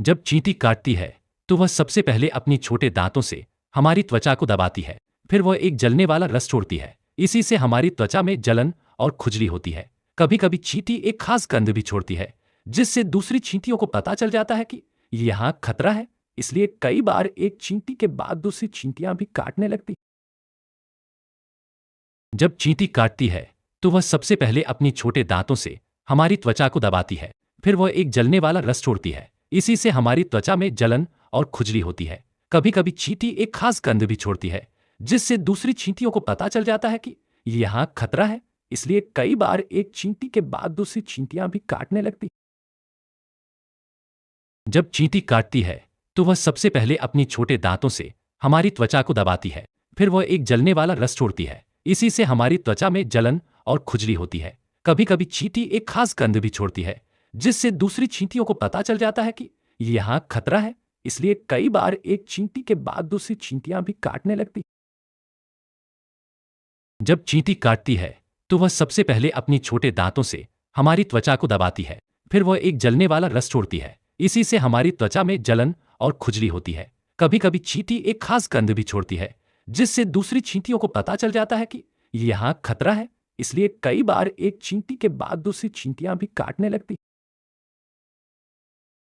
जब चींटी काटती है तो वह सबसे पहले अपनी छोटे दांतों से हमारी त्वचा को दबाती है। फिर वह एक जलने वाला रस छोड़ती है। इसी से हमारी त्वचा में जलन और खुजली होती है। कभी कभी चींटी एक खास गंध भी छोड़ती है, जिससे दूसरी चींटियों को पता चल जाता है कि यहाँ खतरा है। इसलिए कई बार एक चींटी के बाद दूसरी चींटियां भी काटने लगती। जब चींटी काटती है तो वह सबसे पहले अपनी छोटे दांतों से हमारी त्वचा को दबाती है। फिर वह एक जलने वाला रस छोड़ती है। इसी से हमारी त्वचा में जलन और खुजली होती है। कभी कभी चींटी एक खास गंध भी छोड़ती है, जिससे दूसरी चींटियों को पता चल जाता है कि यहाँ खतरा है। इसलिए कई बार एक चींटी के बाद दूसरी चींटियां भी काटने लगती। जब चींटी काटती है तो वह सबसे पहले अपनी छोटे दांतों से हमारी त्वचा को दबाती है। फिर वह एक जलने वाला रस छोड़ती है। इसी से हमारी त्वचा में जलन और खुजली होती है। कभी कभी चींटी एक खास गंध भी छोड़ती है, जिससे दूसरी चींटियों को पता चल जाता है कि यहाँ खतरा है। इसलिए कई बार एक चींटी के बाद दूसरी चींटियां भी काटने लगती। जब चींटी काटती है तो वह सबसे पहले अपनी छोटे दांतों से हमारी त्वचा को दबाती है। फिर वह एक जलने वाला रस छोड़ती है। इसी से हमारी त्वचा में जलन और खुजली होती है। कभी कभी चींटी एक खास गंध भी छोड़ती है, जिससे दूसरी चींटियों को पता चल जाता है कि यहाँ खतरा है। इसलिए कई बार एक चींटी के बाद दूसरी चींटियां भी काटने लगती।